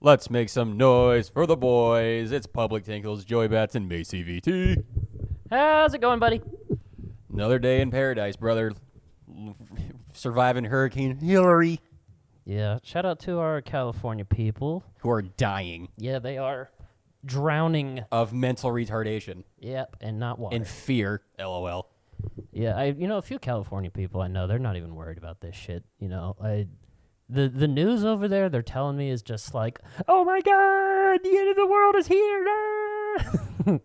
Let's make some noise for the boys. It's Public Tinkles, Joey Bats, and Macy VT. How's it going, buddy? Another day in paradise, brother. Surviving Hurricane Hillary. Yeah, shout out to our California people. Who are dying. Yeah, they are drowning. Of mental retardation. Yep, and not water. And fear, LOL. Yeah, a few California people I know, they're not even worried about this shit. The news over there, they're telling me is just like, oh my God, the end of the world is here. Ah!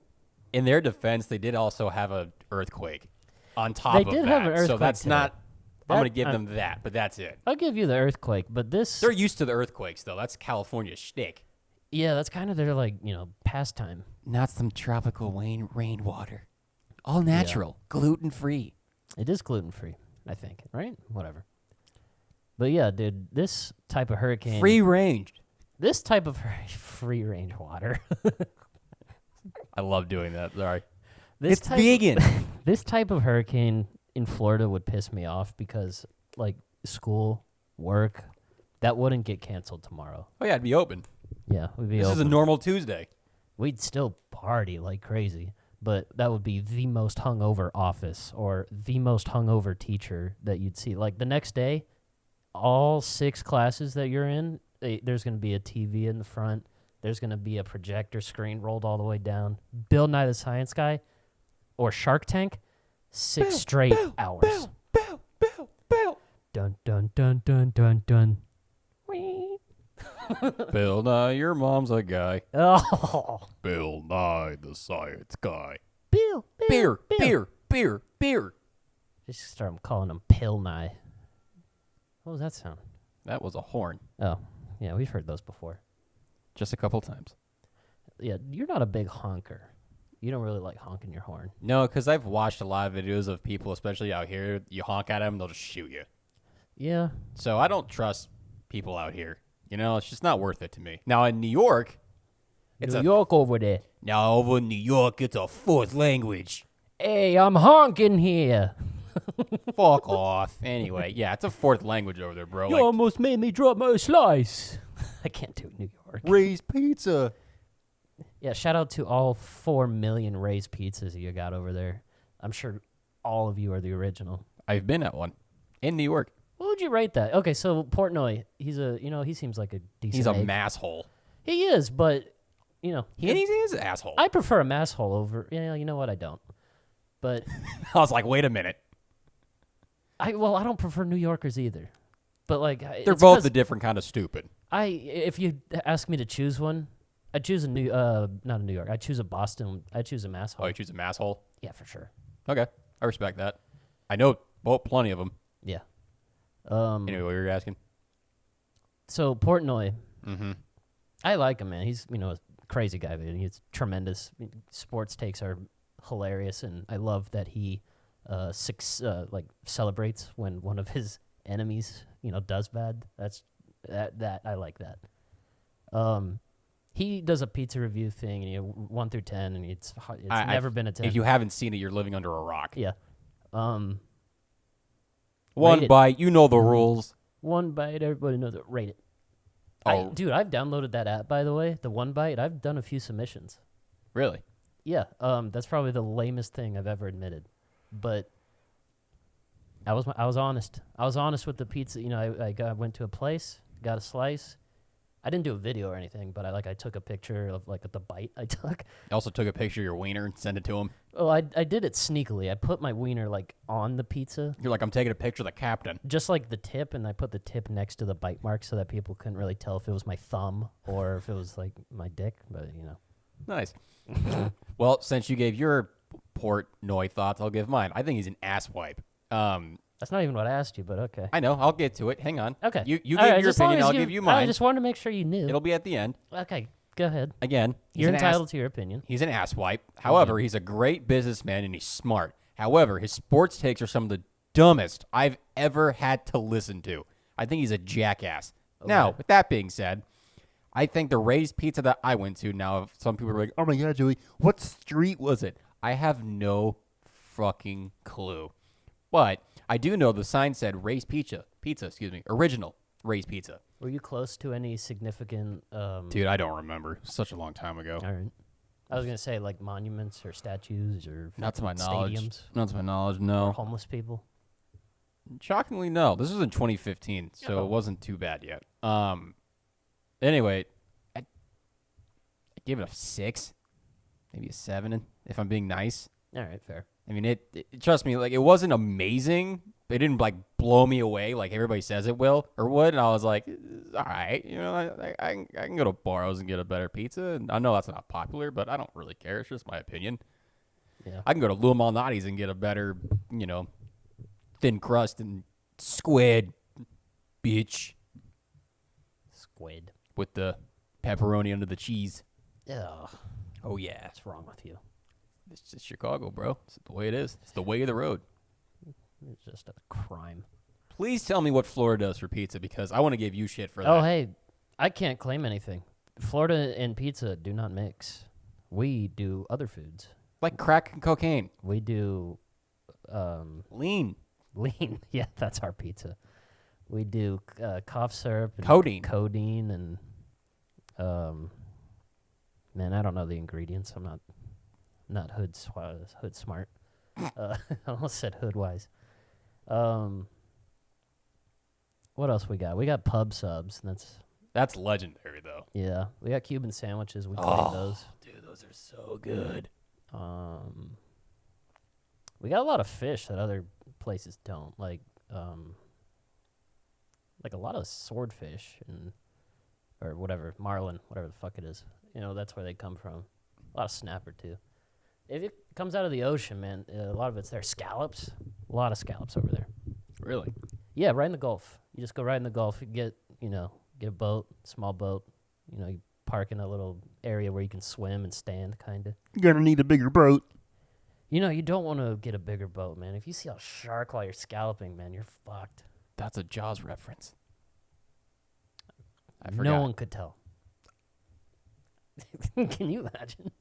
In their defense, they did also have an earthquake on top of that. They did have an earthquake. So that's today. not, I'm going to give them that, but that's it. I'll give you the earthquake, but this... They're used to the earthquakes, though. That's California's shtick. Yeah, that's kind of their, pastime. Not some tropical rainwater. All natural, gluten-free. It is gluten-free, I think, right? Whatever. But yeah, dude, this type of hurricane... Free-ranged. This type of free-range water. I love doing that, sorry. It's vegan. This type of hurricane in Florida would piss me off because, school, work, that wouldn't get canceled tomorrow. Oh, yeah, it'd be open. Yeah, we'd be This open. is a normal Tuesday. We'd still party like crazy, but that would be the most hungover office or the most hungover teacher that you'd see. Like, the next day, all 6 classes that you're in, there's going to be a TV in the front. There's going to be a projector screen rolled all the way down. Bill Nye the Science Guy or Shark Tank, 6 straight hours. Dun, dun, dun, dun, dun, dun. Whee. Bill Nye, your mom's a guy. Oh. Bill Nye the Science Guy. Bill. Beer. Just start calling him Pill Nye. What was that sound? That was a horn. Oh, yeah, we've heard those before. Just a couple times. Yeah, you're not a big honker. You don't really like honking your horn. No, because I've watched a lot of videos of people, especially out here, you honk at them, they'll just shoot you. Yeah. So I don't trust people out here. It's just not worth it to me. Now, in New York, New York over there. Now, over in New York, it's a 4th language. Hey, I'm honking here. Fuck off. Anyway, yeah, it's a 4th language over there, bro. You almost made me drop my slice. I can't do New York. Ray's Pizza. Yeah, shout out to all 4 million Ray's pizzas you got over there. I'm sure all of you are the original. I've been at one in New York. What would you rate that? Okay, so Portnoy, he seems like a decent He's a egg. masshole. He is, but, He is an asshole. I prefer a masshole over, you know what, I don't. But I was like, wait a minute. I don't prefer New Yorkers either. But, They're both a different kind of stupid. If you ask me to choose one, I'd choose not a New York. I'd choose a Boston. I'd choose a masshole. Oh, you choose a masshole? Yeah, for sure. Okay, I respect that. I know plenty of them. Yeah. Anyway, what were you asking? So Portnoy, Mm-hmm. I like him, man. He's a crazy guy, man. He's tremendous. Sports takes are hilarious, and I love that he celebrates when one of his enemies does bad. That I like that. He does a pizza review thing, and 1 through 10, and it's never been a 10. If you haven't seen it, you're living under a rock. Yeah. One bite, you know the rules. 1 bite, everybody knows it. Rate it. Oh, Dude, I've downloaded that app, by the way, the 1 bite. I've done a few submissions. really? Yeah, that's probably the lamest thing I've ever admitted, but I was honest. I was honest with the pizza. I went to a place, got a slice. I didn't do a video or anything, but I took a picture of the bite I took. I also took a picture of your wiener and sent it to him. Oh, I did it sneakily. I put my wiener on the pizza, You're like, I'm taking a picture of the captain. just like the tip, and I put the tip next to the bite mark so that people couldn't really tell if it was my thumb or if it was my dick. But Nice. Well, since you gave your Portnoy thoughts, I'll give mine. I think he's an asswipe. That's not even what I asked you, but okay. I know. I'll get to it. Hang on. Okay. You All give right, your as long opinion. as I'll give you mine. I just wanted to make sure you knew. It'll be at the end. Okay, go ahead. Again, he's You're an entitled to your opinion. He's an asswipe. However, he's a great businessman and he's smart. However, his sports takes are some of the dumbest I've ever had to listen to. I think he's a jackass. Okay. Now, with that being said, I think the Ray's Pizza that I went to, now some people are like, oh my God, Joey, what street was it? I have no fucking clue. But I do know the sign said Ray's Pizza, original. Ray's Pizza. Were you close to any significant? Dude, I don't remember. Such a long time ago. All right. I was gonna say like monuments or statues or Not to my knowledge. stadiums Not to my knowledge, or no. homeless people. Shockingly, no. This was in 2015, so Oh. it wasn't too bad yet. Anyway, I gave it a 6, maybe a 7, if I'm being nice. All right, fair. I mean, trust me, like, it wasn't amazing. It didn't, like, blow me away like everybody says it will or would. And I was like, all right, you know, I can go to Barrows and get a better pizza. And I know that's not popular, but I don't really care. It's just my opinion. Yeah. I can go to Lou Malnati's and get a better, you know, thin crust and squid, bitch, Squid. with the pepperoni under the cheese. Ugh. Oh, yeah. What's wrong with you? It's just Chicago, bro. It's the way it is. It's the way of the road. It's just a crime. Please tell me what Florida does for pizza because I want to give you shit for that. Oh, hey, I can't claim anything. Florida and pizza do not mix. We do other foods. Like crack and cocaine. We do Lean. lean. Yeah, that's our pizza. We do cough syrup, and Codeine. and man, I don't know the ingredients. I'm not hood smart. I almost said hood wise. What else we got? We got pub subs. That's legendary, though. Yeah. We got Cuban sandwiches. We claim those. Dude, those are so good. We got a lot of fish that other places don't. Like a lot of swordfish or whatever, marlin, whatever the fuck it is. You know, that's where they come from. A lot of snapper too. If it comes out of the ocean, man, a lot of it's there. Scallops, a lot of scallops over there. Really? Yeah, right in the Gulf. You just go right in the Gulf. You get a boat, small boat. You know, you park in a little area where you can swim and stand, kind of. You're going to need a bigger boat. You know, you don't want to get a bigger boat, man. If you see a shark while you're scalloping, man, you're fucked. That's a Jaws reference. I forgot. No one could tell. Can you imagine?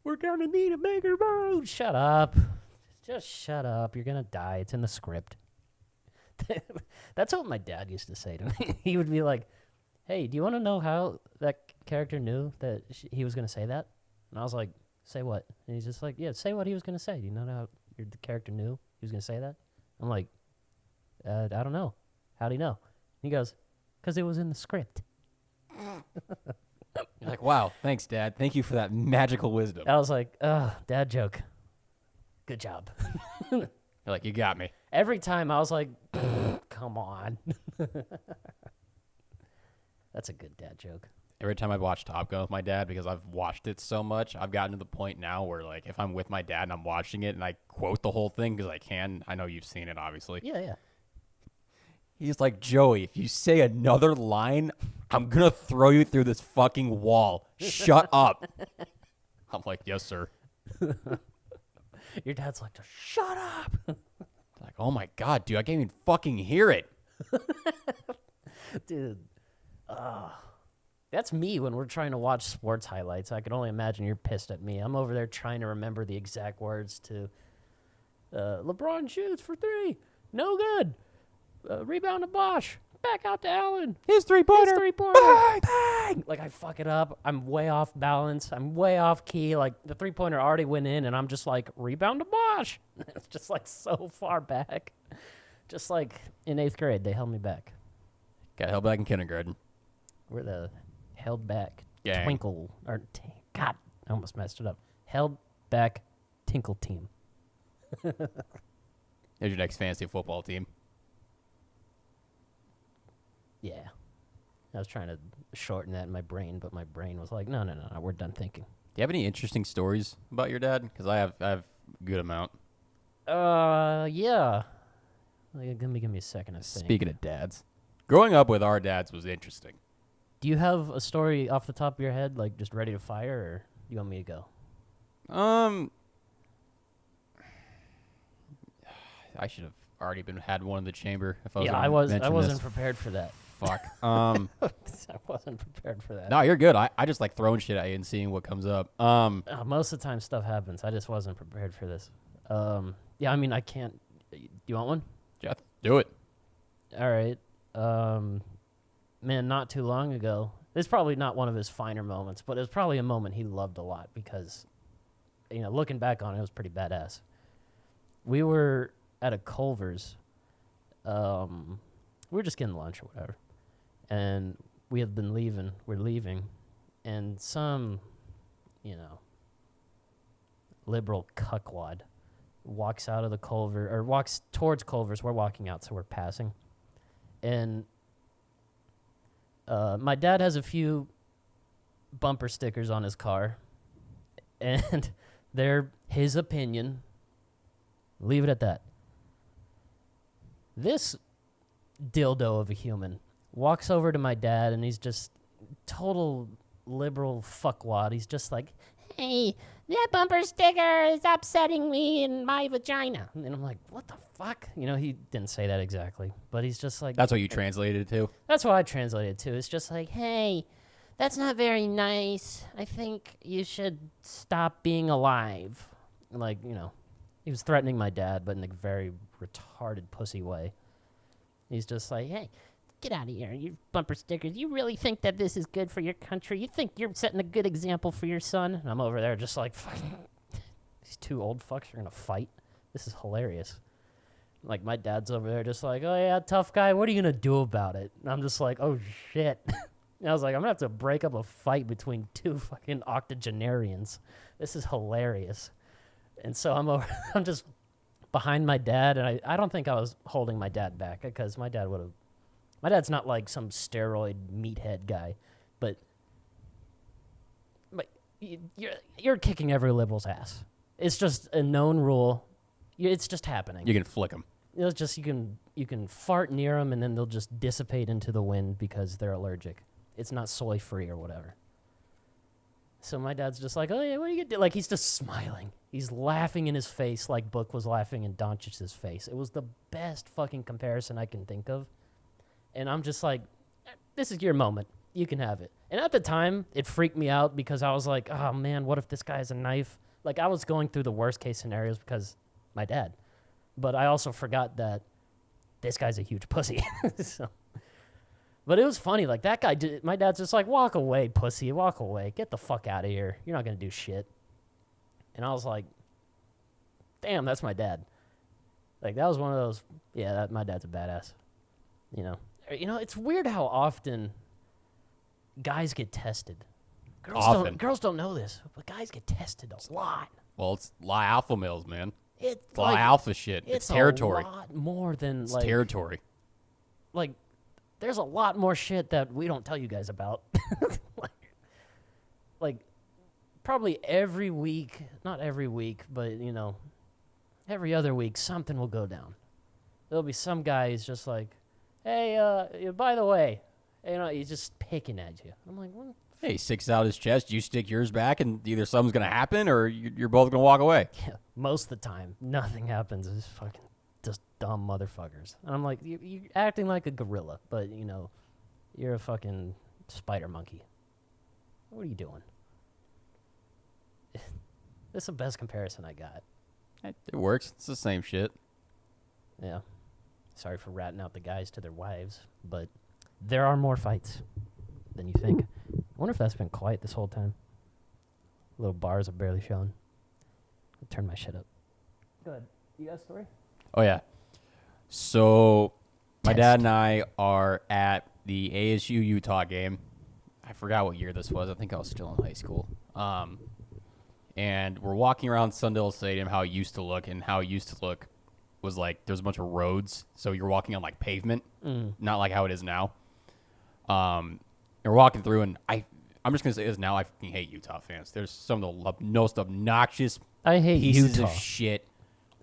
We're going to need a bigger boat. Shut up. Just shut up. You're going to die. It's in the script. That's what my dad used to say to me. He would be like, hey, do you want to know how that character knew that he was going to say that? And I was like, say what? And he's just like, yeah, say what he was going to say. Do you know how the character knew he was going to say that? I'm like, I don't know. How'd he know? He goes, because it was in the script. You're like, wow, thanks, Dad. Thank you for that magical wisdom. I was like, dad joke. Good job. You're like, you got me. Every time I was like, come on. That's a good dad joke. Every time I watch Top Gun with my dad, because I've watched it so much, I've gotten to the point now where, like, if I'm with my dad and I'm watching it and I quote the whole thing because I can, I know you've seen it, obviously. Yeah. He's like, Joey, if you say another line, I'm going to throw you through this fucking wall. Shut up. I'm like, yes, sir. Your dad's like, just shut up. Like, oh my God, dude, I can't even fucking hear it. Dude. That's me when we're trying to watch sports highlights. I can only imagine you're pissed at me. I'm over there trying to remember the exact words to LeBron shoots for 3. No good. Rebound to Bosch. Back out to Allen. His three-pointer. Bang, bang. Like, I fuck it up. I'm way off balance. I'm way off key. Like, the three-pointer already went in, and I'm just like, rebound to Bosch. It's just, like, so far back. Just like in 8th grade, they held me back. Got held back in kindergarten. We're the held back Gang. twinkle. God, I almost messed it up. Held back tinkle team. There's your next fantasy football team. Yeah. I was trying to shorten that in my brain, but my brain was like, no, we're done thinking. Do you have any interesting stories about your dad? Because I have a good amount. Yeah. Give me a second to think. Speaking of dads, growing up with our dads was interesting. Do you have a story off the top of your head, like just ready to fire, or you want me to go? I should have already had one in the chamber. If I was I wasn't prepared for that. Fuck. I wasn't prepared for that. No, you're good. I just like throwing shit at you and seeing what comes up. Most of the time stuff happens. I just wasn't prepared for this. Yeah, I mean, I can't. Do you want one? Jeff, do it. All right. Man, not too long ago. It's probably not one of his finer moments, but it was probably a moment he loved a lot because, looking back on it, it was pretty badass. We were at a Culver's. We were just getting lunch or whatever, and we had been leaving. We're leaving, and some, liberal cuckwad walks out of the Culver or walks towards Culver's. We're walking out, so we're passing, and my dad has a few bumper stickers on his car, and they're his opinion. Leave it at that. This dildo of a human walks over to my dad, and he's just total liberal fuckwad. He's just like, hey, that bumper sticker is upsetting me in my vagina. And I'm like, what the fuck? He didn't say that exactly, but he's just like... That's what you translated it to? That's what I translated it to. It's just like, hey, that's not very nice. I think you should stop being alive. Like, he was threatening my dad, but in a very retarded pussy way. He's just like, hey, get out of here, you bumper stickers. You really think that this is good for your country? You think you're setting a good example for your son? And I'm over there just like, fucking, these two old fucks are going to fight? This is hilarious. Like, my dad's over there just like, oh, yeah, tough guy. What are you going to do about it? And I'm just like, oh, shit. And I was like, I'm going to have to break up a fight between two fucking octogenarians. This is hilarious. And so I'm just behind my dad, and I don't think I was holding my dad back because my dad's not like some steroid meathead guy, but you're kicking every liberal's ass. It's just a known rule. It's just happening. You can flick them. It's just you can fart near them, and then they'll just dissipate into the wind because they're allergic. It's not soy free or whatever. So my dad's just like, oh yeah, what are you gonna do? Like, he's just smiling. He's laughing in his face like Book was laughing in Doncic's face. It was the best fucking comparison I can think of. And I'm just like, this is your moment. You can have it. And at the time, it freaked me out because I was like, oh man, what if this guy has a knife? Like, I was going through the worst case scenarios because my dad. But I also forgot that this guy's a huge pussy. But it was funny. Like, that guy, my dad's just like, walk away, pussy. Walk away. Get the fuck out of here. You're not going to do shit. And I was like, damn, that's my dad. Like, that was one of those, yeah, my dad's a badass. It's weird how often guys get tested. Girls don't know this, but guys get tested a lot. Well, it's alpha males, man. It's like, alpha shit. It's territory. A lot more than it's territory. Like, there's a lot more shit that we don't tell you guys about. like probably every week, not every week, but every other week, something will go down. There'll be some guy who's just like, hey, by the way, he's just picking at you. I'm like, what? Hey, he sticks out his chest, you stick yours back, and either something's going to happen or you're both going to walk away. Yeah, most of the time, nothing happens. It's fucking just dumb motherfuckers. And I'm like, you're acting like a gorilla, but, you're a fucking spider monkey. What are you doing? That's the best comparison I got. It works. It's the same shit. Yeah. Sorry for ratting out the guys to their wives, but there are more fights than you think. I wonder if that's been quiet this whole time. Little bars are barely showing. I'll turn my shit up. Go ahead. You got a story? Oh, yeah. So, my dad and I are at the ASU-Utah game. I forgot what year this was. I think I was still in high school. And we're walking around Sundale Stadium, how it used to look, and how it used to look was like there's a bunch of roads, so you're walking on like pavement, not like how it is now. And we're walking through, and I'm just gonna say this now. I fucking hate Utah fans. There's some of the most obnoxious pieces of shit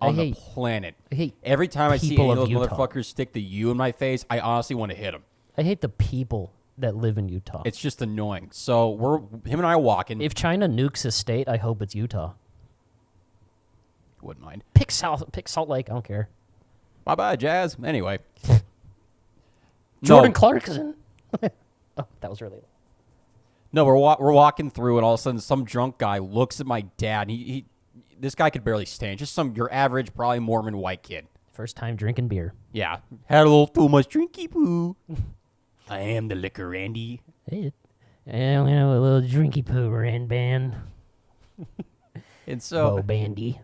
on the planet. I hate every time I see any of those Utah. motherfuckers stick the U in my face, I honestly want to hit them. I hate the people that live in Utah. It's just annoying. So him and I are walking. If China nukes a state, I hope it's Utah. Wouldn't mind. Pick Salt Lake. I don't care. Bye bye, Jazz. Anyway, Jordan Clarkson. Oh, that was really. No, we're walking through, and all of a sudden, some drunk guy looks at my dad. And this guy could barely stand. Just your average, probably Mormon white kid. First time drinking beer. Yeah, had a little too much drinky poo. I am the liquor Randy. Hey, a little drinky poo ran band. And so Bo Bandy.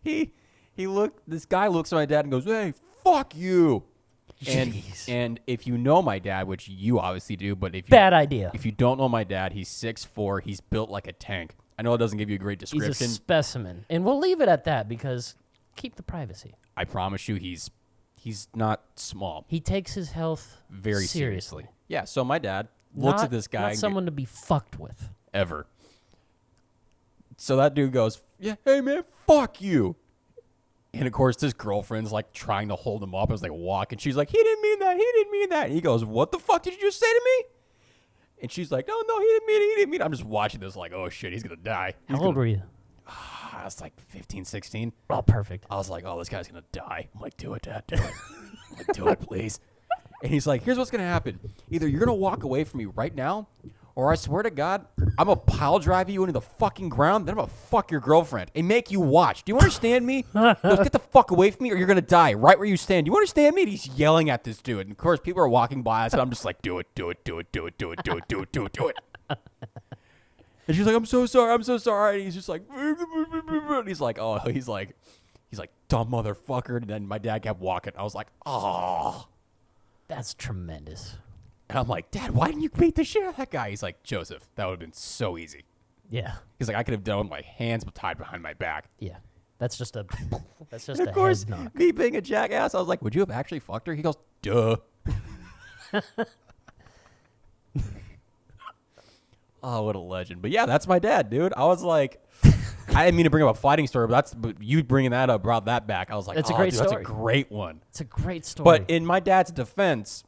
this guy looks at my dad and goes, "Hey, fuck you." Jeez. And if you know my dad, which you obviously do, but Bad idea. if you don't know my dad, he's 6'4", he's built like a tank. I know it doesn't give you a great description. He's a specimen. And we'll leave it at that because keep the privacy. I promise you he's not small. He takes his health Very seriously. Yeah, so my dad looks Not- at this guy Not and someone to be fucked with. ever. So that dude goes, "Yeah, hey man, fuck you." And of course, this girlfriend's like trying to hold him up as they walk, and she's like, "He didn't mean that. He didn't mean that." And he goes, "What the fuck did you just say to me?" And she's like, "No, he didn't mean it. He didn't mean it." I'm just watching this like, oh shit, he's gonna die. How old were you? I was like 15, 16. Oh, perfect. I was like, oh, this guy's gonna die. I'm like, do it, Dad, do it. I'm like, do it, please. And he's like, here's what's gonna happen. Either you're gonna walk away from me right now, or I swear to God, I'm gonna pile drive you into the fucking ground, then I'm gonna fuck your girlfriend and make you watch. Do you understand me? He goes, get the fuck away from me or you're gonna die right where you stand. Do you understand me? And he's yelling at this dude. And of course, people are walking by us, and I'm just like, do it, do it, do it, do it, do it, do it, do it, do it, do it. And she's like, I'm so sorry, I'm so sorry. And he's just like, and he's like, oh, he's like, dumb motherfucker. And then my dad kept walking. I was like, oh. That's tremendous. And I'm like, Dad, why didn't you beat the shit out of that guy? He's like, Joseph, that would have been so easy. Yeah. He's like, I could have done it with my hands tied behind my back. Yeah. That's just a And of course, head knock. me being a jackass, I was like, would you have actually fucked her? He goes, duh. Oh, what a legend. But yeah, that's my dad, dude. I was like, I didn't mean to bring up a fighting story, but you bringing that up brought that back. I was like, That's a oh, great dude, that's a story. great one. It's a great story. But in my dad's defense,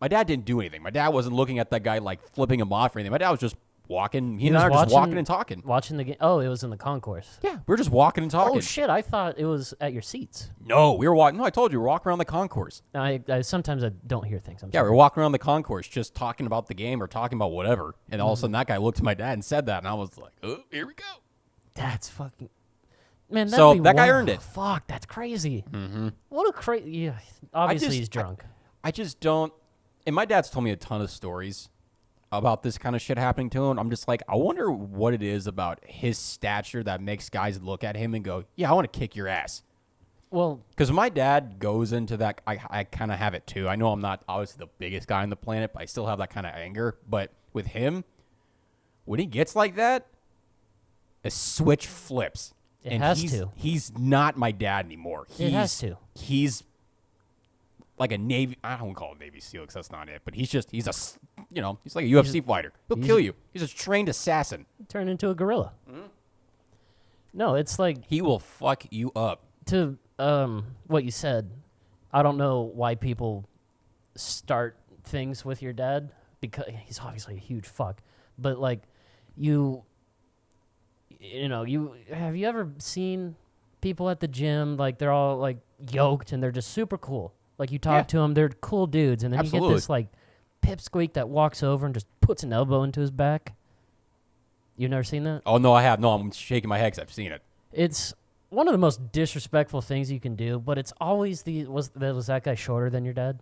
my dad didn't do anything. My dad wasn't looking at that guy like flipping him off or anything. My dad was just walking. He and I were just walking and talking. Watching the game. Oh, it was in the concourse. Yeah, we were just walking and talking. Oh, shit. I thought it was at your seats. No, we were walking. No, I told you, we were walking around the concourse. I sometimes I don't hear things. I'm Yeah, we sorry. were walking around the concourse just talking about the game or talking about whatever. And all of a sudden, that guy looked at my dad and said that. And I was like, oh, here we go. That's fucking... Man, So, be that guy wild. earned it. Fuck, that's crazy. Mm-hmm. What a crazy... Yeah, obviously he's drunk. I just don't. And my dad's told me a ton of stories about this kind of shit happening to him. I'm just like, I wonder what it is about his stature that makes guys look at him and go, yeah, I want to kick your ass. Well, Because my dad goes into that, I kind of have it too. I know I'm not obviously the biggest guy on the planet, but I still have that kind of anger. But with him, when he gets like that, a switch flips. It and has he's, to. He's not my dad anymore. It has to. He's like a Navy, I don't call it Navy SEAL because that's not it, but he's like a UFC fighter. He'll kill you. He's a trained assassin. turn into a gorilla. No, it's like... He will fuck you up. To what you said, I don't know why people start things with your dad because he's obviously a huge fuck. But like, you have you ever seen people at the gym like they're all like yoked and they're just super cool. Like you talk to them, they're cool dudes, and then you get this like pipsqueak that walks over and just puts an elbow into his back. You've never seen that? Oh no, I have. No, I'm shaking my head because I've seen it. It's one of the most disrespectful things you can do, but it's always was that guy shorter than your dad?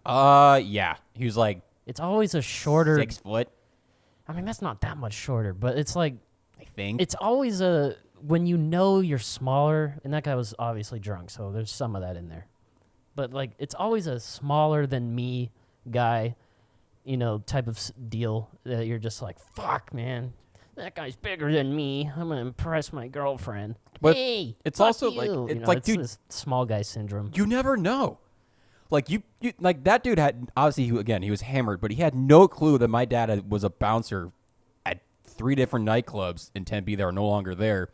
Yeah, he was like It's always a shorter 6 foot, I mean, that's not that much shorter, but it's like I think. it's always a when you know you're smaller, and that guy was obviously drunk, so there's some of that in there. But like it's always a smaller than me guy, type of deal that you're just like, fuck, man. That guy's bigger than me. I'm gonna impress my girlfriend. But hey, it's fuck also you. like it's like, it's dude, this small guy syndrome. you never know. Like you like that dude had obviously he was hammered, but he had no clue that my dad was a bouncer at 3 different nightclubs in Tempe that are no longer there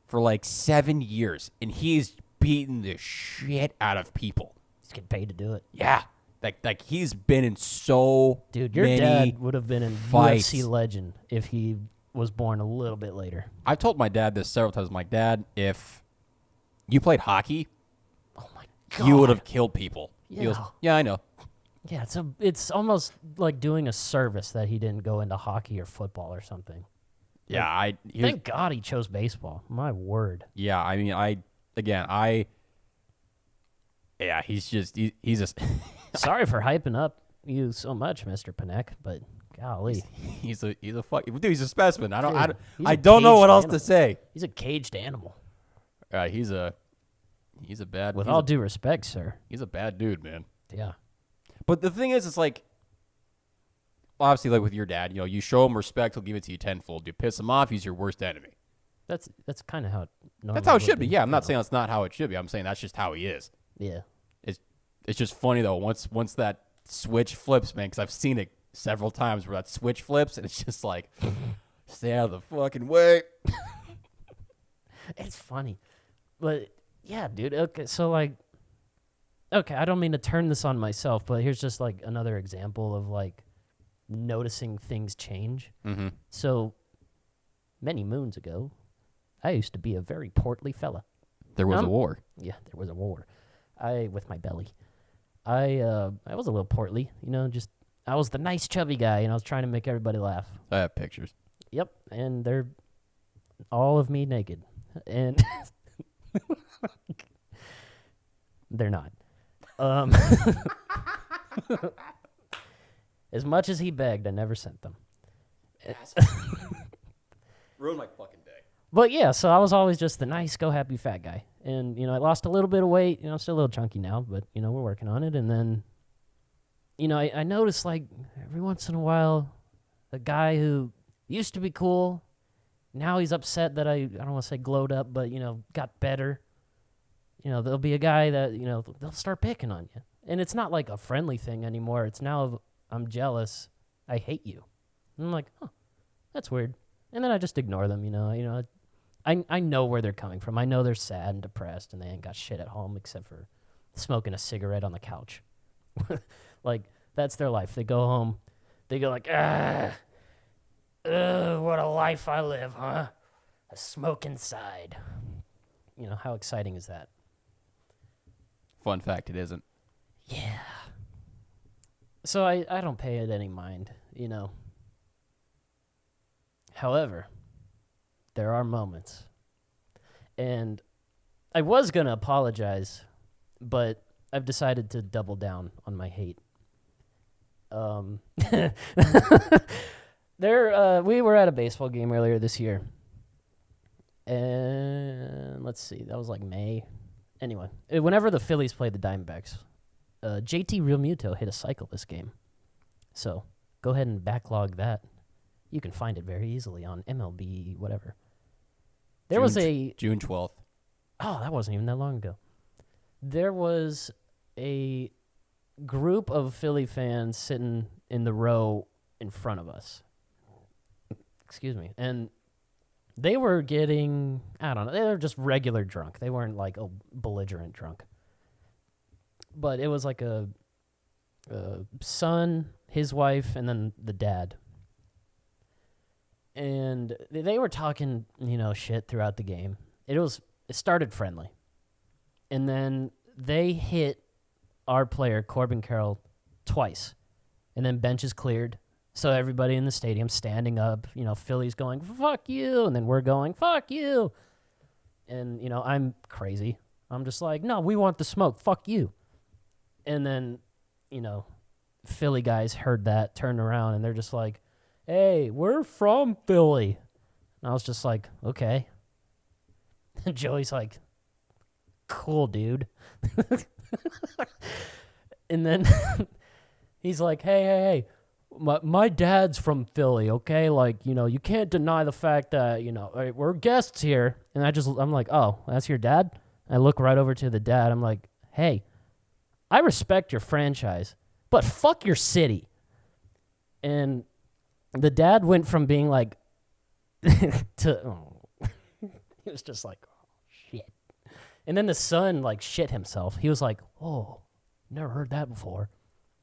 for like 7 years, and he's beaten the shit out of people. He's getting paid to do it. Yeah, like he's been in so Dude, your many dad would have been a fights. UFC legend if he was born a little bit later. I've told my dad this several times. I'm like, Dad, if you played hockey, Oh my god, you would have killed people. He goes, Yeah. yeah, I know. Yeah, it's almost like doing a service that he didn't go into hockey or football or something. Yeah, Thank God he chose baseball. My word. Yeah, I mean, yeah, he's just Sorry for hyping up you so much, Mr. Panek, but golly, he's a fuck dude. He's a specimen. Dude, he's I a don't know what caged else animal. to say. He's a caged animal. He's a bad. With all due respect, sir. He's a bad dude, man. Yeah. But the thing is, it's like, obviously, like with your dad, you show him respect, he'll give it to you tenfold. You piss him off, he's your worst enemy. That's kind of how it normally That's how it would should be. Yeah, I'm not you saying that's not how it should be. I'm saying that's just how he is. know. Yeah. It's just funny though. Once that switch flips, man, because I've seen it several times where that switch flips, and it's just like, stay out of the fucking way. It's funny. But yeah, dude. Okay, so like, I don't mean to turn this on myself, but here's just like another example of like noticing things change. Mm-hmm. So many moons ago, I used to be a very portly fella. There was a war. Yeah, there was a war. With my belly. I was a little portly, just I was the nice chubby guy, and I was trying to make everybody laugh. I have pictures. Yep, and they're all of me naked. And they're not. As much as he begged, I never sent them. Ruined my fucking day. But yeah, so I was always just the nice, go happy fat guy. And, I lost a little bit of weight. I'm still a little chunky now, but, we're working on it. And then, I noticed, like, every once in a while, a guy who used to be cool, now he's upset that I don't want to say glowed up, but, got better. There'll be a guy that, they'll start picking on you. And it's not like a friendly thing anymore. It's now, I'm jealous. I hate you. And I'm like, oh, that's weird. And then I just ignore them, I know where they're coming from. I know they're sad and depressed, and they ain't got shit at home except for smoking a cigarette on the couch. Like, that's their life. They go home. They go like, what a life I live, huh? A smoke inside. How exciting is that? Fun fact, it isn't. Yeah. So I don't pay it any mind, However, there are moments. And I was going to apologize, but I've decided to double down on my hate. We were at a baseball game earlier this year. And let's see, that was like May. Anyway, whenever the Phillies played the Diamondbacks, JT Realmuto hit a cycle this game. So go ahead and backlog that. You can find it very easily on MLB, whatever. There was a June 12th. Oh, that wasn't even that long ago. There was a group of Philly fans sitting in the row in front of us. Excuse me. And they were getting, I don't know, they were just regular drunk. They weren't like a belligerent drunk. But it was like a son, his wife, and then the dad. And they were talking, shit throughout the game. It started friendly. And then they hit our player, Corbin Carroll, twice. And then benches cleared. So everybody in the stadium standing up, Philly's going, fuck you. And then we're going, fuck you. And, I'm crazy. I'm just like, no, we want the smoke. Fuck you. And then, Philly guys heard that, turned around, and they're just like, hey, we're from Philly. And I was just like, okay. And Joey's like, cool, dude. And then he's like, hey, my dad's from Philly, okay? Like, you can't deny the fact that, we're guests here. And I'm like, oh, that's your dad? I look right over to the dad. I'm like, hey, I respect your franchise, but fuck your city. And the dad went from being like, he was just like, oh, shit. And then the son, like, shit himself. He was like, oh, never heard that before.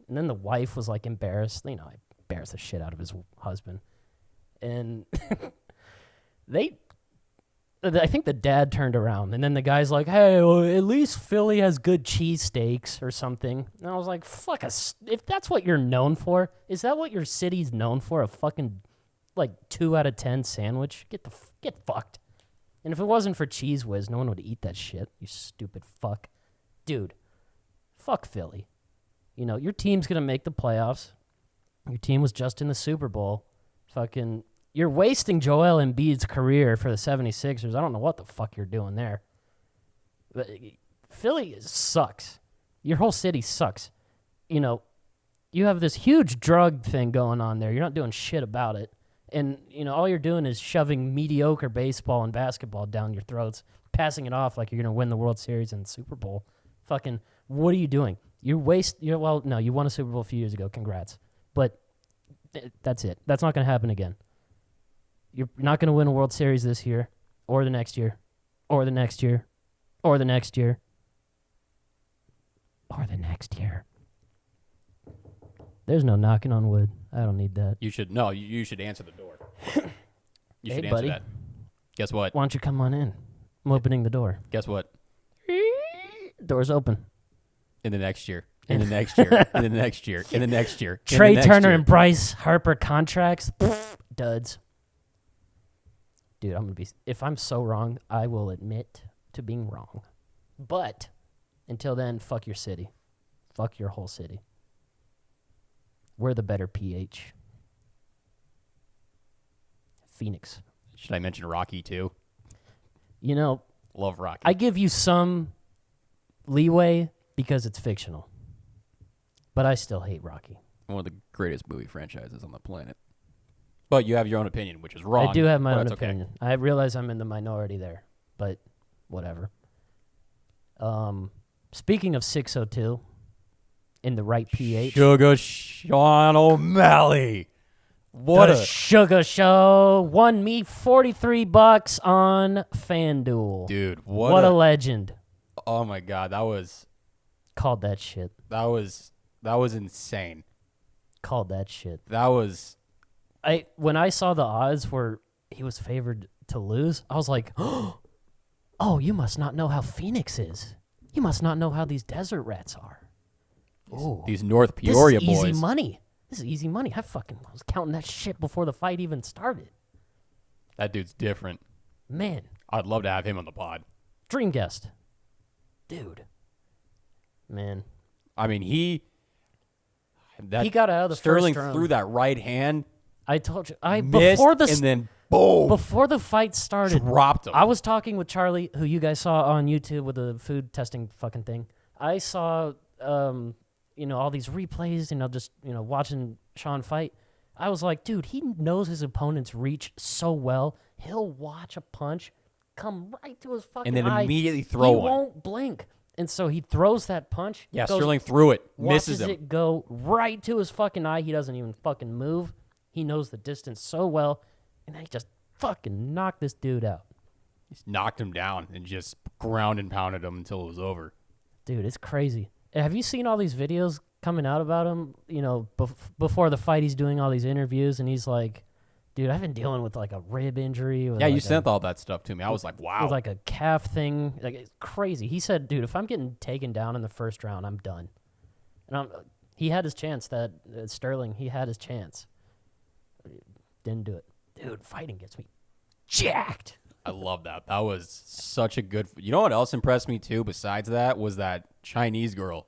And then the wife was, like, embarrassed. I embarrassed the shit out of his husband. And I think the dad turned around. And then the guy's like, hey, well, at least Philly has good cheesesteaks or something. And I was like, if that's what you're known for, is that what your city's known for? A fucking like 2 out of 10 sandwich. Get fucked. And if it wasn't for Cheese Whiz, no one would eat that shit. You stupid fuck. Dude, fuck Philly. You know, your team's going to make the playoffs. Your team was just in the Super Bowl. Fucking, you're wasting Joel Embiid's career for the 76ers. I don't know what the fuck you're doing there. But Philly sucks. Your whole city sucks. You know, you have this huge drug thing going on there. You're not doing shit about it. And, you know, all you're doing is shoving mediocre baseball and basketball down your throats, passing it off like you're going to win the World Series and the Super Bowl. Fucking, what are you doing? You won a Super Bowl a few years ago. Congrats. But that's it. That's not going to happen again. You're not going to win a World Series this year or the next year or the next year or the next year or the next year. There's no knocking on wood. I don't need that. You should answer the door. You should Hey, answer buddy. that. Guess what? Why don't you come on in? I'm opening the door. Guess what? Door's open. In the next year. In the next year. In the next year. In the next year. in Trey the next Turner year. and Bryce Harper contracts. Duds. Dude, if I'm so wrong, I will admit to being wrong. But until then, fuck your city. Fuck your whole city. We're the better PH. Phoenix. Should I mention Rocky too? You know, Love Rocky. I give you some leeway because it's fictional. But I still hate Rocky. One of the greatest movie franchises on the planet. But you have your own opinion, which is wrong. I do have my but own that's okay. opinion. I realize I'm in the minority there, but whatever. Speaking of 602, in the right PH. Sugar Sean O'Malley. What the a Sugar Show won me $43 on FanDuel. dude! What a legend! Oh my god, that was Called that shit. insane. Called that shit. That was When I saw the odds where he was favored to lose, I was like, oh, you must not know how Phoenix is. You must not know how these desert rats are. Ooh. these North Peoria This is boys. easy money. This is easy money. I was counting that shit before the fight even started. That dude's different. Man, I'd love to have him on the pod. dream guest. Dude. Man. I mean, he got out of the Sterling first round. threw that right hand. I told you. Missed, and then boom, Before the fight started, dropped him. I was talking with Charlie, who you guys saw on YouTube with the food testing fucking thing. I saw, all these replays, just, watching Sean fight. I was like, dude, he knows his opponent's reach so well. He'll watch a punch come right to his fucking and then eye. immediately throw He one. won't blink. And so he throws that punch. Yeah, goes, Sterling threw it, watches misses him. it go right to his fucking eye. He doesn't even fucking move. He knows the distance so well. And then he just fucking knocked this dude out. Just knocked him down and just ground and pounded him until it was over. Dude, it's crazy. Have you seen all these videos coming out about him? Before the fight, he's doing all these interviews, and he's like, dude, I've been dealing with like a rib injury. Yeah, you sent all that stuff to me. I was like, wow. With like a calf thing. Like, it's crazy. He said, dude, if I'm getting taken down in the first round, I'm done. And he had his chance, Sterling. He had his chance. Didn't do it. Dude, fighting gets me jacked. I love that. That was such a good. You know what else impressed me too? Besides that, was that Chinese girl.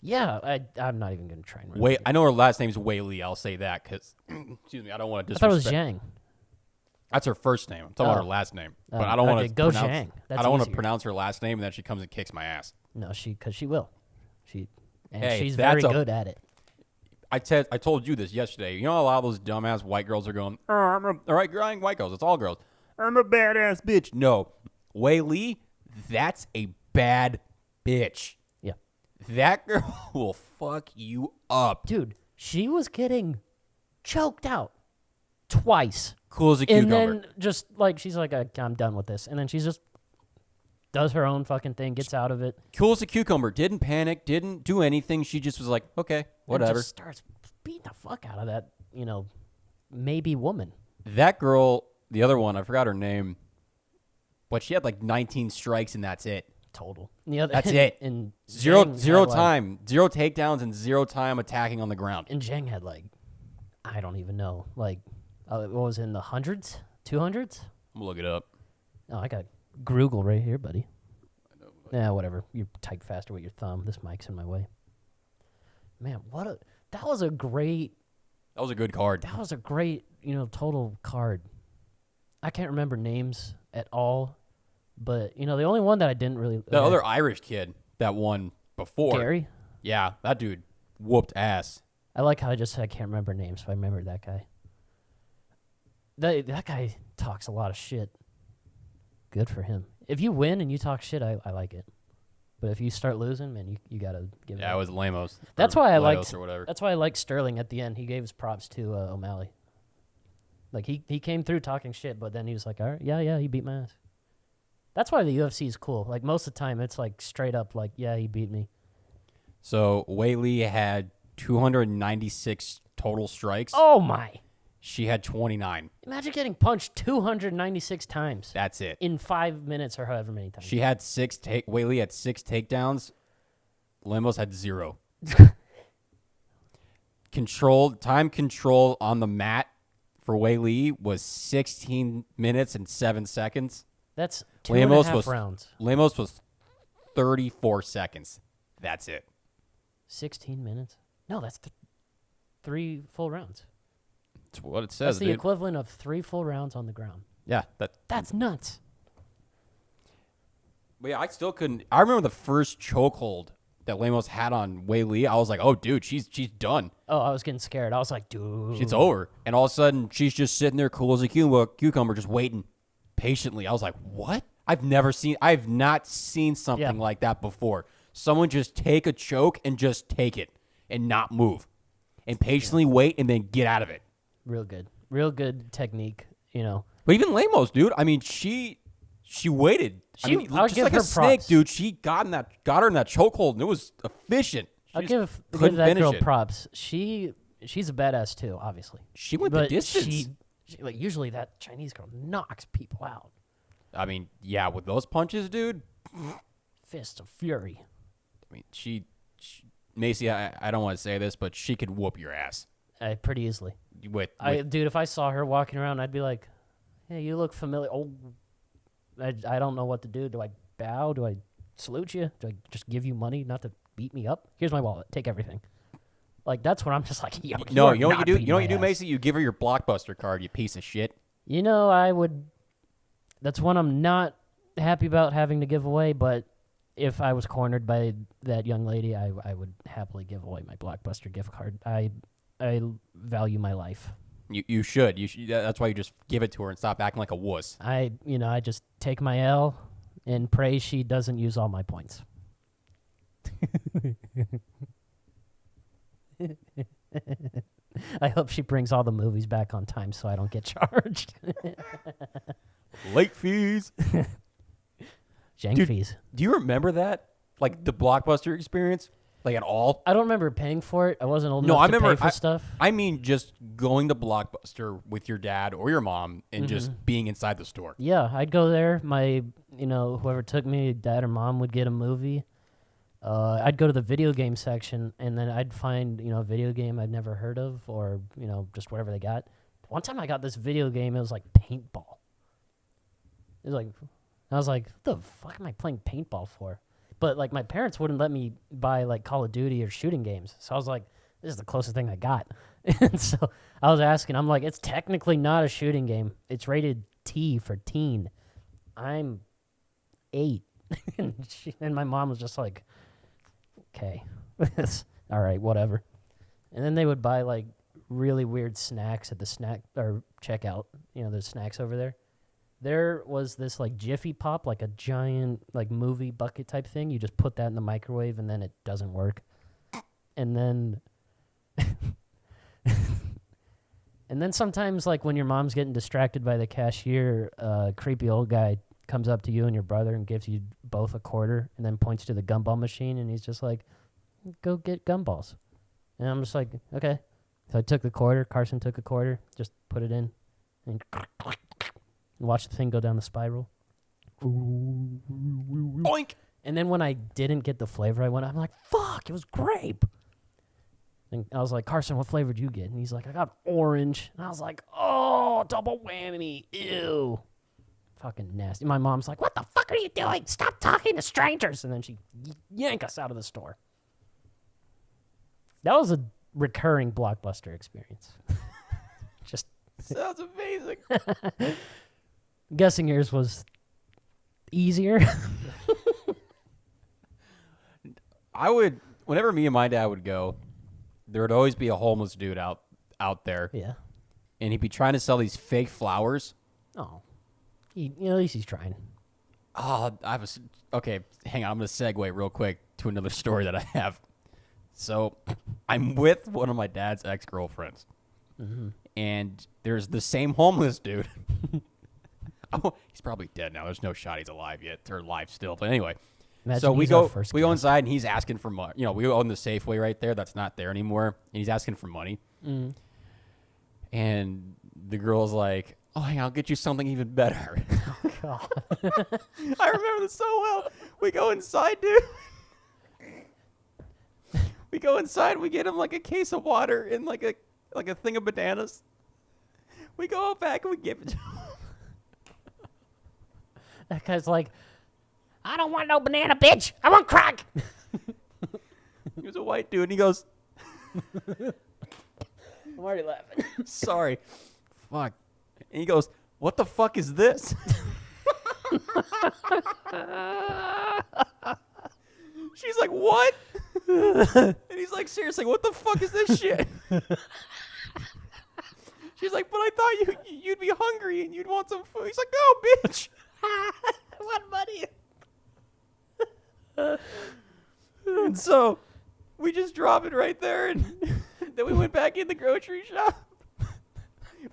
Yeah, I'm not even gonna try and remember. Wait, I know her last name's Wei Li. I'll say that because, excuse me, I don't want to I thought disrespect. it was Zhang. That's her first name. I'm talking about her last name, but I don't okay, want to go pronounce. Zhang. That's I don't want to easier. pronounce her last name, and then she comes and kicks my ass. No, because she will. Hey, She's very that's good at it. I told you this yesterday. You know, a lot of those dumbass white girls are going, all right, girl, I ain't white girls. It's all girls. I'm a badass bitch. No. Wei Li, that's a bad bitch. Yeah. That girl will fuck you up. Dude, she was getting choked out twice. Cool as a And cucumber. then just like, she's like, I'm done with this. And then she's just does her own fucking thing, gets out of it. Cool as a cucumber. Didn't panic. Didn't do anything. She just was like, okay, whatever. And just starts beating the fuck out of that, maybe woman. That girl, the other one, I forgot her name, but she had like 19 strikes and that's it. Total. The other, That's it. And Zero Zhang had, like- time. Zero takedowns and 0 time attacking on the ground. And Zhang had I don't even know, What was it, in the hundreds? 200s? I'm gonna look it up. Oh, I got Groogle right here, buddy. I know. Yeah, whatever. You type faster with your thumb. This mic's in my way. Man, that was a great card. That was a great, total card. I can't remember names at all, but the only one that I didn't really The other Irish kid that won before. Gary. Yeah, that dude whooped ass. I like how I can't remember names, so I remember that guy. That guy talks a lot of shit. Good for him. If you win and you talk shit, I like it. But if you start losing, man, you gotta give it. Yeah, it was Lamos. That's why I liked. Or whatever. That's why I liked Sterling at the end. He gave his props to O'Malley. Like he came through talking shit, but then he was like, "All right, yeah, he beat my ass." That's why the UFC is cool. Like most of the time, it's like straight up, like, "Yeah, he beat me." So Wei Li had 296 total strikes. Oh my! She had 29. Imagine getting punched 296 times. That's it. In 5 minutes or however many times. She had Wei Li had 6 takedowns. Lemos had 0. Time control on the mat for Wei Li was 16 minutes and 7 seconds. That's 2.5 was, rounds. Lemos was 34 seconds. That's it. 16 minutes? No, that's 3 full rounds. That's what it says. That's the equivalent of 3 full rounds on the ground. Yeah. That's nuts. But yeah, I still couldn't. I remember the first chokehold that Lemos had on Wei Li. I was like, oh, dude, she's done. Oh, I was getting scared. I was like, dude. It's over. And all of a sudden, she's just sitting there cool as a cucumber, just waiting patiently. I was like, what? I've not seen something like that before. Someone just take a choke and just take it and not move and patiently wait and then get out of it. Real good technique, But even Lemos, dude, I mean, she waited. I'll just give like her a snake, props. dude. She got her in that chokehold, and it was efficient. I'll give couldn't that finish girl it. props. She's a badass too, obviously. She went the distance. She like usually that Chinese girl knocks people out. I mean, yeah, with those punches, dude. Fist of fury. I mean, Macy, I don't want to say this, but she could whoop your ass. Pretty easily. Dude, if I saw her walking around, I'd be like, "Hey, you look familiar." Oh, I don't know what to do. Do I bow? Do I salute you? Do I just give you money not to beat me up? Here's my wallet. Take everything. Like that's what I'm just like. Yo, no, you know what you do? You know what you do, ass. Macy? You give her your Blockbuster card. You piece of shit. I would. That's one I'm not happy about having to give away, but if I was cornered by that young lady, I would happily give away my Blockbuster gift card. I value my life. You should. That's why you just give it to her and stop acting like a wuss. I just take my L and pray she doesn't use all my points. I hope she brings all the movies back on time so I don't get charged. Late fees. Jank fees. Do you remember that? Like the Blockbuster experience? Like at all? I don't remember paying for it. I wasn't old enough to pay for stuff. I mean just going to Blockbuster with your dad or your mom and just being inside the store. Yeah, I'd go there. My, whoever took me, dad or mom, would get a movie. I'd go to the video game section, and then I'd find, a video game I'd never heard of or, just whatever they got. One time I got this video game, it was like paintball. It was like, I was like, what the fuck am I playing paintball for? But, like, my parents wouldn't let me buy, like, Call of Duty or shooting games. So I was like, this is the closest thing I got. And so I was asking, I'm like, it's technically not a shooting game. It's rated T for teen. I'm 8. And my mom was just like, okay. All right, whatever. And then they would buy, like, really weird snacks at the snack or checkout. There's snacks over there. There was this like Jiffy Pop, like a giant like movie bucket type thing. You just put that in the microwave and then it doesn't work. And then and then sometimes like when your mom's getting distracted by the cashier, creepy old guy comes up to you and your brother and gives you both a quarter and then points to the gumball machine and he's just like, go get gumballs. And I'm just like, okay. So I took the quarter, Carson took a quarter, just put it in and watch the thing go down the spiral. Boink! And then when I didn't get the flavor I wanted, I'm like, fuck, it was grape. And I was like, Carson, what flavor did you get? And he's like, I got orange. And I was like, oh, double whammy. Ew. Fucking nasty. My mom's like, what the fuck are you doing? Stop talking to strangers. And then she yanked us out of the store. That was a recurring Blockbuster experience. Just Sounds amazing. guessing yours was easier. Whenever me and my dad would go, there would always be a homeless dude out there. Yeah. And he'd be trying to sell these fake flowers. Oh. At least he's trying. Oh, okay, hang on. I'm going to segue real quick to another story that I have. So I'm with one of my dad's ex-girlfriends. Mm-hmm. And there's the same homeless dude. Oh, he's probably dead now. There's no shot he's alive yet. Or alive still. But anyway. Imagine so we go inside and he's asking for money. You know, we own the Safeway right there. That's not there anymore. And he's asking for money. Mm. And the girl's like, oh, hang on, I'll get you something even better. Oh, God. I remember this so well. We go inside, dude. We go inside. We get him like a case of water and like a thing of bananas. We go out back and we give it to him. That guy's like, I don't want no banana, bitch. I want crack. He was a white dude, and he goes, I'm already laughing. sorry. Fuck. And he goes, what the fuck is this? She's like, what? And he's like, seriously, what the fuck is this shit? She's like, but I thought you'd be hungry and you'd want some food. He's like, no, bitch. I want money. And so we just drop it right there, and then we went back in the grocery shop.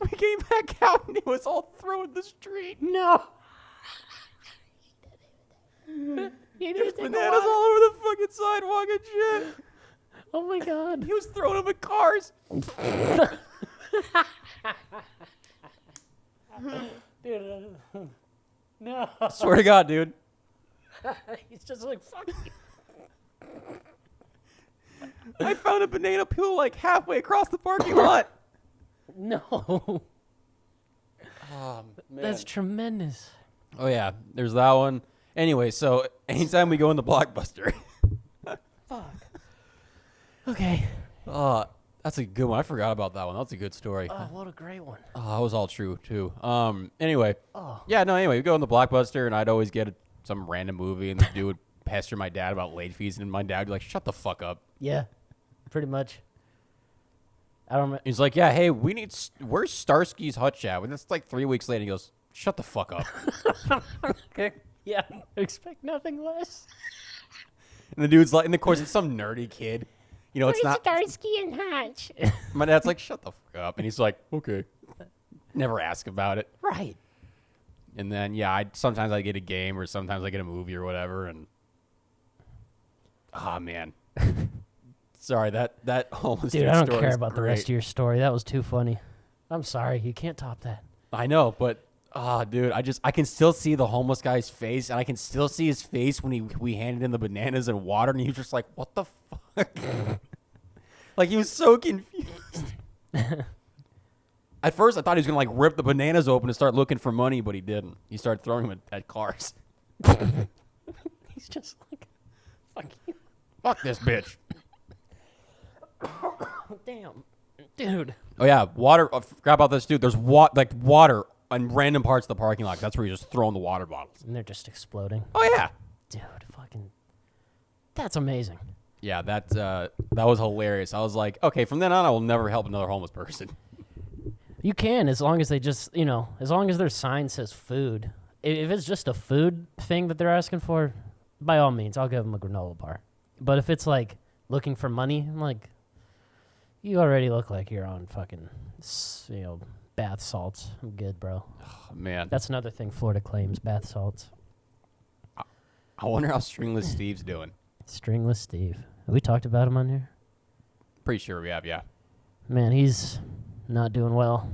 We came back out, and it was all thrown in the street. No. There's bananas all over the fucking sidewalk and shit. Oh, my God. He was throwing them at cars. Dude, no. Swear to God, dude. He's just like, fuck you. I found a banana peel like halfway across the parking lot. No. Oh, man. That's tremendous. Oh, yeah. There's that one. Anyway, so anytime we go in the Blockbuster. Fuck. Okay. That's a good one. I forgot about that one. That's a good story. Oh, what a great one. Oh, that was all true, too. Anyway. Oh. Yeah, no, anyway, we go in the Blockbuster, and I'd always get some random movie, and the dude would pester my dad about late fees, and my dad would be like, shut the fuck up. Yeah, pretty much. I don't. He's like, yeah, hey, where's Starsky's Hut Chat? And it's like 3 weeks later, he goes, shut the fuck up. Okay. Yeah, expect nothing less. And the dude's like, and of course, it's some nerdy kid. You know, it's not. Starsky and Hutch? My dad's like, shut the fuck up. And he's like, okay. Never ask about it. Right. And then, yeah, sometimes I get a game or sometimes I get a movie or whatever. And, oh, man. Sorry, that homeless Dude, dude I don't story care is about the great. rest of your story. That was too funny. I'm sorry. You can't top that. I know, but dude, I can still see the homeless guy's face, and I can still see his face when we handed him the bananas and water, and he was just like, "What the fuck?" Like he was so confused. At first, I thought he was gonna like rip the bananas open and start looking for money, but he didn't. He started throwing them at cars. He's just like, fuck you. Fuck this bitch. Damn. Dude. Oh yeah, water. I forgot about this, dude. There's water in random parts of the parking lot. That's where you're just throwing the water bottles. And they're just exploding. Oh yeah. Dude, fucking. That's amazing. Yeah, that was hilarious. I was like, okay, from then on, I will never help another homeless person. You can, as long as they just, as long as their sign says food. If it's just a food thing that they're asking for, by all means, I'll give them a granola bar. But if it's like looking for money, I'm like, you already look like you're on fucking, bath salts. I'm good, bro. Oh, man. That's another thing Florida claims, bath salts. I wonder how Stringless Steve's doing. Stringless Steve. Have we talked about him on here? Pretty sure we have, yeah. Man, he's not doing well.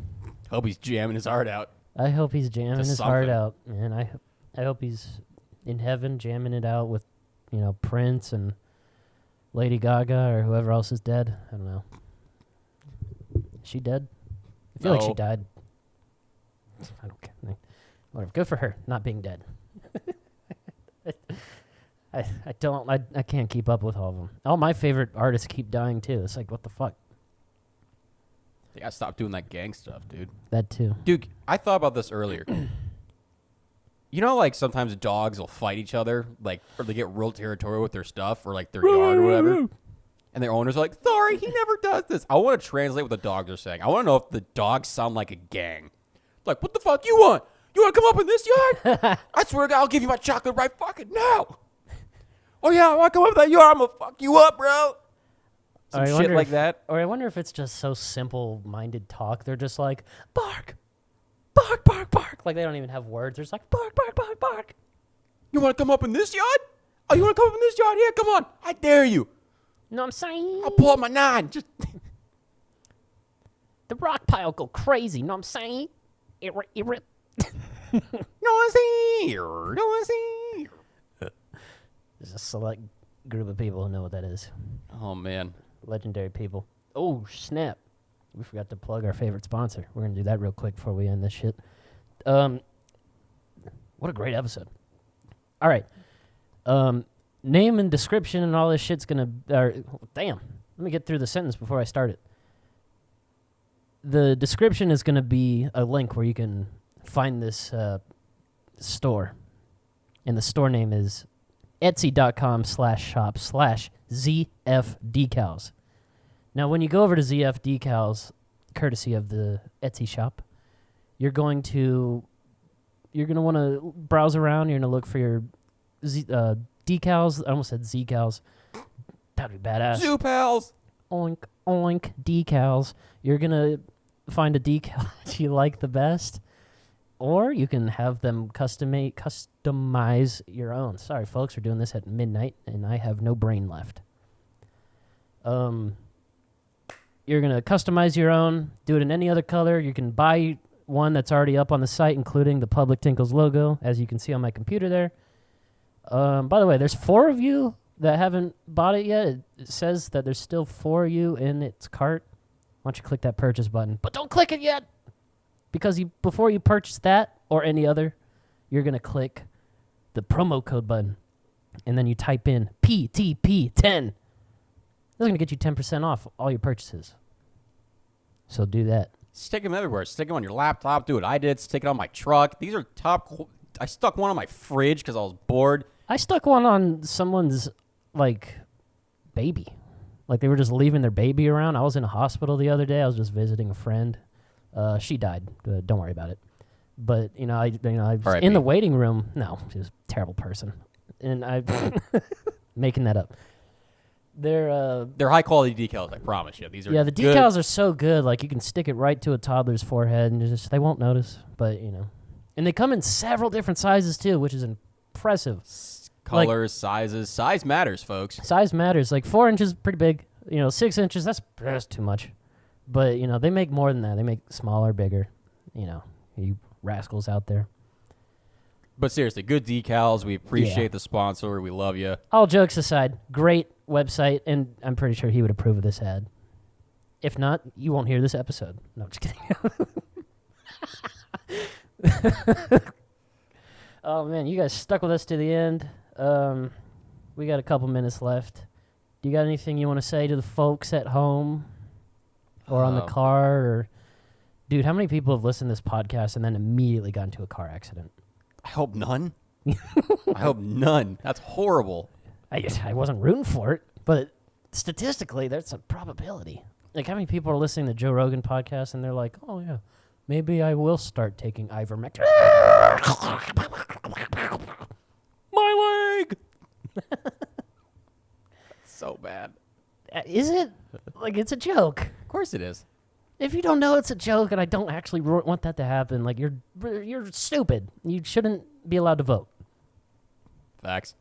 Hope he's jamming his heart out. I hope he's jamming his something. heart out, man. I hope he's in heaven jamming it out with, Prince and Lady Gaga or whoever else is dead. I don't know. Is she dead? I feel like she No. died. I don't care. Whatever. Good for her, not being dead. I can't keep up with all of them. All my favorite artists keep dying too. It's like, what the fuck? They gotta stop doing that gang stuff, dude. That too. Dude, I thought about this earlier. You know, like sometimes dogs will fight each other, like, or they get real territorial with their stuff or like their yard or whatever. And their owners are like, sorry, he never does this. I want to translate what the dogs are saying. I want to know if the dogs sound like a gang. Like, what the fuck you want? You want to come up in this yard? I swear to God, I'll give you my chocolate right fucking now. Oh, yeah, I want to come up in that yard. I'm going to fuck you up, bro. Some shit like that. Or I wonder if it's just so simple-minded talk. They're just like, bark, bark, bark, bark. Like they don't even have words. They're just like, bark, bark, bark, bark. You want to come up in this yard? Oh, you want to come up in this yard? Here, come on. I dare you. No, I'm saying. I'll pull out my 9. Just the rock pile go crazy. No, I'm saying. It rip. no one's here. No one's here. There's a select group of people who know what that is. Oh, man. Legendary people. Oh, snap. We forgot to plug our favorite sponsor. We're going to do that real quick before we end this shit. What a great episode. All right. Name and description and all this shit's going to... damn. Let me get through the sentence before I start it. The description is going to be a link where you can find this store. And the store name is etsy.com/shop/ZF Now, when you go over to ZF Decals, courtesy of the Etsy shop, you're going to want to browse around. You're going to look for your decals. I almost said Z-cals. That'd be badass. Zoo pals. Oink, oink, decals. You're going to find a decal that you like the best, or you can have them customize your own. Sorry, folks, we're doing this at midnight, and I have no brain left. You're going to customize your own, do it in any other color. You can buy one that's already up on the site, including the Public Tinkles logo, as you can see on my computer there. By the way, there's 4 of you that haven't bought it yet. It says that there's still 4 of you in its cart. Why don't you click that purchase button? But don't click it yet, because before you purchase that or any other, you're going to click the promo code button, and then you type in PTP10. That's going to get you 10% off all your purchases. So do that. Stick them everywhere. Stick them on your laptop. Do what I did. Stick it on my truck. These are top. I stuck one on my fridge because I was bored. I stuck one on someone's, baby. Like, they were just leaving their baby around. I was in a hospital the other day. I was just visiting a friend. She died. Don't worry about it. But, I was in the waiting room. No, she was a terrible person. And I'm making that up. They're high quality decals, I promise you. These are the decals are so good. Like, you can stick it right to a toddler's forehead, and they won't notice. But and they come in several different sizes too, which is impressive. Colors, sizes, size matters, folks. Size matters. Like 4 inches, pretty big. 6 inches, that's too much. But they make more than that. They make smaller, bigger. You rascals out there. But seriously, good decals. We appreciate the sponsor. We love you. All jokes aside, great website, and I'm pretty sure he would approve of this ad. If not, you won't hear this episode. No, just kidding. Oh, man, you guys stuck with us to the end. We got a couple minutes left. Do you got anything you want to say to the folks at home or on the car? Or, dude, how many people have listened to this podcast and then immediately got into a car accident? I hope none. I hope none. That's horrible. I wasn't rooting for it, but statistically, that's a probability. Like, how many people are listening to Joe Rogan podcast and they're like, oh, yeah, maybe I will start taking ivermectin. My leg! So bad. Is it? Like, it's a joke. Of course it is. If you don't know it's a joke, and I don't actually want that to happen, like, you're stupid. You shouldn't be allowed to vote. Facts.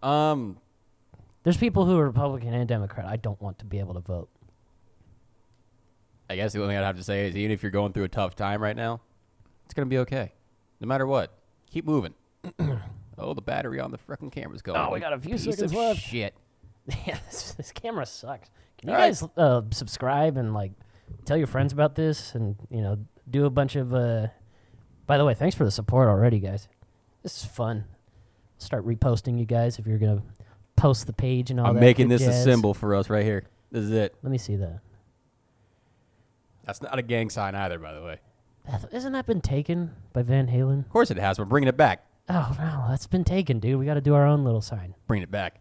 There's people who are Republican and Democrat. I don't want to be able to vote. I guess the only thing I'd have to say is even if you're going through a tough time right now, it's going to be okay. No matter what. Keep moving. Oh, the battery on the frickin' camera's going. Oh, we got a few Piece seconds of left. Shit. Yeah, this camera sucks. Can you All right. guys subscribe and like tell your friends about this and do a bunch of by the way, thanks for the support already, guys. This is fun. Start reposting you guys if you're gonna post the page and all that. I'm making good this a jazz. symbol for us right here. This is it. Let me see that. That's not a gang sign either, by the way. Isn't that been taken by Van Halen? Of course it has. We're bringing it back. Oh no, that's been taken, dude. We got to do our own little sign. Bringing it back.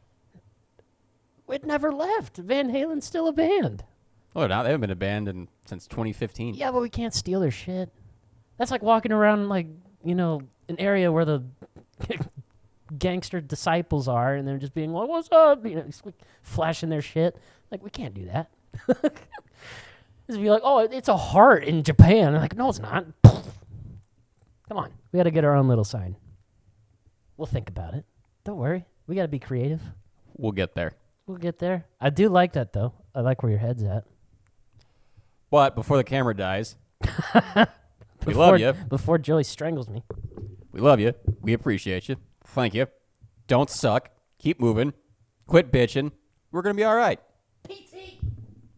It never left. Van Halen's still a band. Oh, now they haven't been abandoned since 2015. Yeah, but we can't steal their shit. That's like walking around like an area where the gangster disciples are, and they're just being like, "What's up?" Flashing their shit. Like, we can't do that. Just be like, "Oh, it's a heart in Japan." I'm like, no, it's not. Come on, we got to get our own little sign. We'll think about it. Don't worry, we got to be creative. We'll get there. We'll get there. I do like that though. I like where your head's at. But before the camera dies, we love you. Before Joey strangles me. We love you. We appreciate you. Thank you. Don't suck. Keep moving. Quit bitching. We're going to be all right.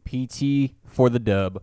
PT for the dub.